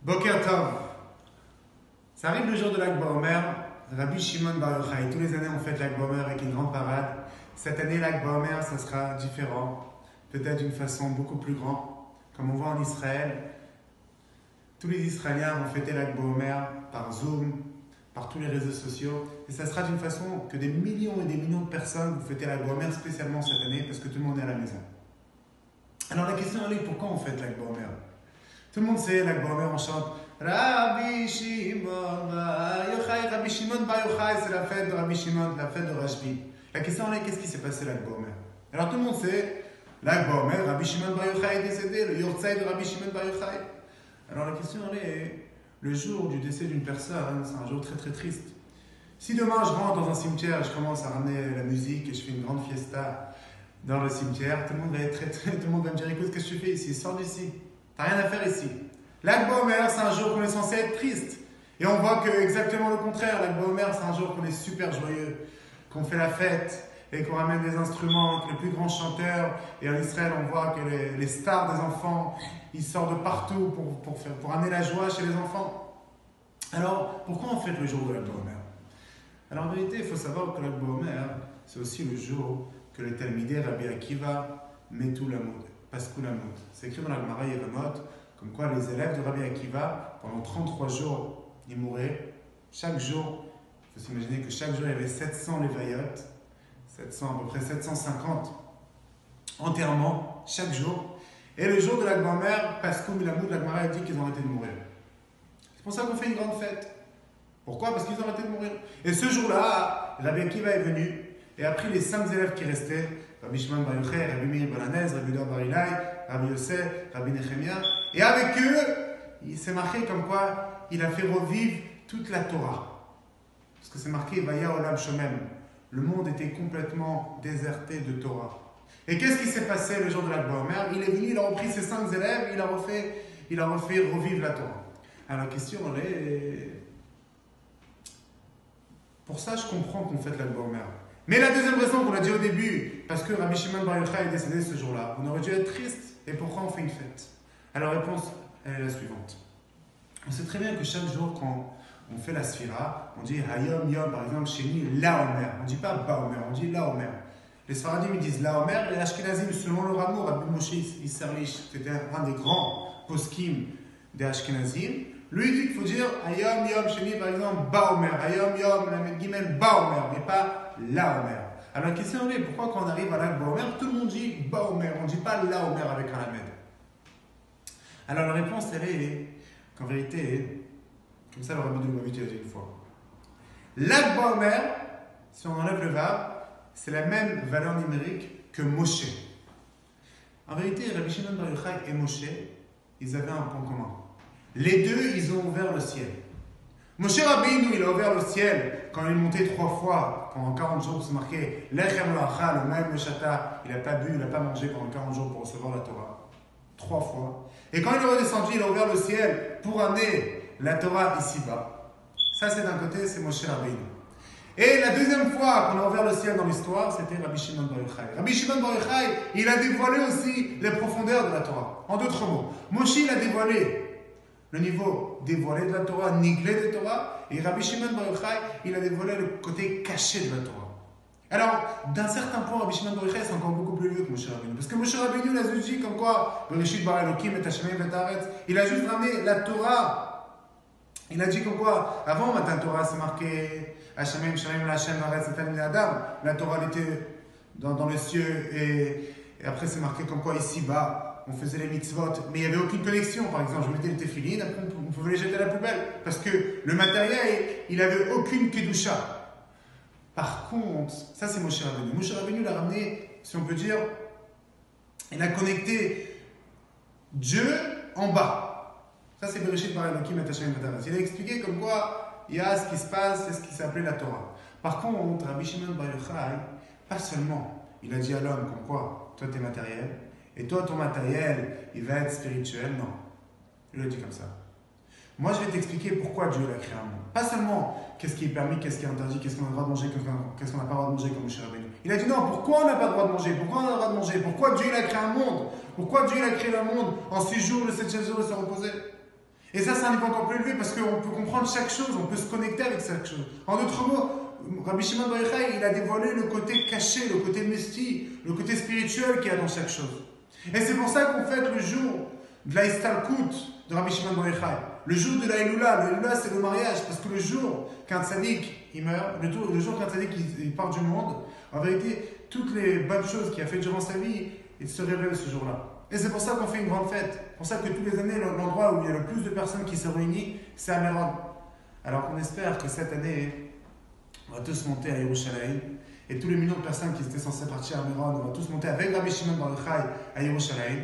Boker Tov. Ça arrive le jour de l'Akba Omer. Rabbi Shimon Bar Yochai. Tous les années, on fête l'Akba Omer avec une grande parade. Cette année, l'Akba Omer, ça sera différent. Peut-être d'une façon beaucoup plus grande. Comme on voit en Israël, tous les Israéliens vont fêter l'Akba Omer par Zoom, par tous les réseaux sociaux. Et ça sera d'une façon que des millions et des millions de personnes vont fêter l'Akba Omer spécialement cette année parce que tout le monde est à la maison. Alors la question est, pourquoi on fête l'Akba Omer? Tout le monde sait, l'Akba Omer, on chante Rabbi Shimon Bar Yochai. Rabbi Shimon Bar Yochai, c'est la fête de Rabbi Shimon, la fête de Rashbi. La question est, qu'est-ce qui s'est passé l'Akba Omer? Alors tout le monde sait, l'Akba Omer, Rabbi Shimon Bar Yochai est décédé, le Yortzai de Rabbi Shimon Bar Yochai. Alors la question est, le jour du décès d'une personne, c'est un jour très très triste. Si demain je rentre dans un cimetière et je commence à ramener la musique et je fais une grande fiesta dans le cimetière, tout le monde va me dire, écoute, qu'est-ce que tu fais ici? Sors d'ici. T'as rien à faire ici. L'Akba Omer, c'est un jour qu'on est censé être triste. Et on voit que exactement le contraire. L'Akba Omer, c'est un jour qu'on est super joyeux, qu'on fait la fête et qu'on ramène des instruments, que les plus grands chanteurs. Et en Israël, on voit que les stars des enfants, ils sortent de partout pour amener la joie chez les enfants. Alors, pourquoi on fête le jour de l'Akba Omer? Alors en vérité, il faut savoir que l'Akba Omer, c'est aussi le jour que les Talmidei Rabbi Akiva mettent la mode. Paskulamot. C'est écrit dans la Gemara Yevamot, comme quoi les élèves de Rabbi Akiva, pendant 33 jours, ils mouraient. Chaque jour, il faut s'imaginer que chaque jour, il y avait 700 lévayot, à peu près 750 enterrements, chaque jour. Et le jour de la grand-mère, Paskulamot, la Gemara a dit qu'ils ont arrêté de mourir. C'est pour ça qu'on fait une grande fête. Pourquoi? Parce qu'ils ont arrêté de mourir. Et ce jour-là, Rabbi Akiva est venu et a pris les 5 élèves qui restaient, Rabbi Shimon Bar Yochai, Rabbi Meir ben Hanez, Rabbi Yehuda bar Ilai, Rabbi Yosef, Rabbi Nechemia. Et avec eux, il s'est marqué comme quoi il a fait revivre toute la Torah. Parce que c'est marqué Vaya Olam Shomem. Le monde était complètement déserté de Torah. Et qu'est-ce qui s'est passé le jour de l'Akba Omer? Il est venu, il a repris ses 5 élèves, il a refait revivre la Torah. Alors la question est... Pour ça, je comprends qu'on fête l'Akba Omer. Mais la deuxième raison qu'on a dit au début, parce que Rabbi Shimon Bar Yochai est décédé ce jour-là, on aurait dû être triste. Et pourquoi on fait une fête? Alors la réponse est la suivante. On sait très bien que chaque jour, quand on fait la sphira, on dit Hayom Yom, par exemple, chez nous, La Omer. On ne dit pas Ba Omer, on dit La Omer. Les Sfaradim ils disent La Omer, et Ashkenazim, selon le Rameau, Rabbi Moshe Isserlich, c'était un des grands poskim des Ashkenazim. Lui, il dit qu'il faut dire Hayom Yom Sheni, par exemple, Ba Omer. Hayom Yom, Lamed Gimel, Ba Omer, mais pas La Omer. Alors la question est, pourquoi quand on arrive à l'Akba Omer, tout le monde dit Ba Omer, on ne dit pas La Omer avec un Lamed? Alors la réponse, elle est qu'en vérité, comme ça le Rabbi de Lubavitch a dit une fois, l'Akba Omer, si on enlève le Vav, c'est la même valeur numérique que Moshe. En vérité, Rabbi Shimon Bar Yochai et Moshe, ils avaient un point commun. Les deux, ils ont ouvert le ciel. Moshe Rabbeinu, il a ouvert le ciel quand il est monté 3 fois pendant 40 jours, c'est marqué Lechem lo achal, le Maïm Meshata, il n'a pas bu, il n'a pas mangé pendant 40 jours pour recevoir la Torah. 3 fois. Et quand il est redescendu, il a ouvert le ciel pour amener la Torah ici-bas. Ça, c'est d'un côté, c'est Moshe Rabbeinu. Et la deuxième fois qu'on a ouvert le ciel dans l'histoire, c'était Rabbi Shimon Bar Yochai. Rabbi Shimon Bar Yochai, il a dévoilé aussi les profondeurs de la Torah. En d'autres mots, Moshe, il a dévoilé le niveau dévoilé de la Torah, niglé de la Torah, et Rabbi Shimon Bar Yochai, il a dévoilé le côté caché de la Torah. Alors, d'un certain point, Rabbi Shimon Bar Yochai, c'est encore beaucoup plus vieux que Moshe Rabbeinu. Parce que Moshe Rabbeinu, il a juste dit comme quoi, Bereshit bara Elokim et Hashemayim et Haaretz, il a juste ramené la Torah. Il a dit comme quoi, avant Matan Torah, c'est marqué Hashemayim, Hashemayim, Hashem, Haaretz, et Talmidei Adam. La Torah, elle était dans les cieux, et après, c'est marqué comme quoi, ici-bas, on faisait les mitzvot, mais il n'y avait aucune connexion. Par exemple, je mettais les téfilines, après on pouvait les jeter à la poubelle. Parce que le matériel, il n'avait aucune kedusha. Par contre, ça c'est Moshe Rabbeinu. Moshe Rabbeinu l'a ramené, si on peut dire, il a connecté Dieu en bas. Ça c'est Bereshit bara Elokim et Hashemayim et Haaretz. Il a expliqué comme quoi il y a ce qui se passe, c'est ce qui s'appelait la Torah. Par contre, Rabbi Shimon Bar Yochai, pas seulement, il a dit à l'homme comme quoi, toi t'es matériel, et toi, ton matériel, il va être spirituel. Non. Il l'a dit comme ça. Moi, je vais t'expliquer pourquoi Dieu l'a créé un monde. Pas seulement qu'est-ce qui est permis, qu'est-ce qui est interdit, qu'est-ce qu'on a le droit de manger, qu'est-ce qu'on n'a pas le droit de manger comme Moshe Rabbeinu. Il a dit non, pourquoi on n'a pas le droit de manger? Pourquoi on a le droit de manger? Pourquoi Dieu a créé un monde? Pourquoi Dieu a créé le monde en 6 jours, le 7e jour, il s'est reposé? Et ça, c'est un niveau encore plus élevé parce qu'on peut comprendre chaque chose, on peut se connecter avec chaque chose. En d'autres mots, Rabbi Shimon Bar Yochai, il a dévoilé le côté caché, le côté mystique, le côté spirituel qu'il y a dans chaque chose. Et c'est pour ça qu'on fête le jour de la Istalkut de Rabbi Shimon Bar Yochai. Le jour de la Elula. Le Elula, c'est le mariage. Parce que le jour qu'un tzaddik, il meurt, le jour qu'un tzaddik, il part du monde, en vérité, toutes les bonnes choses qu'il a faites durant sa vie, il se révèlent ce jour-là. Et c'est pour ça qu'on fait une grande fête. C'est pour ça que tous les années, l'endroit où il y a le plus de personnes qui se réunissent, c'est à Méron. Alors qu'on espère que cette année, on va tous monter à Yerushalayim. Et tous les millions de personnes qui étaient censées partir à Méron, on va tous monter avec Rabbi Shimon Bar Yochai à Yerushalayim.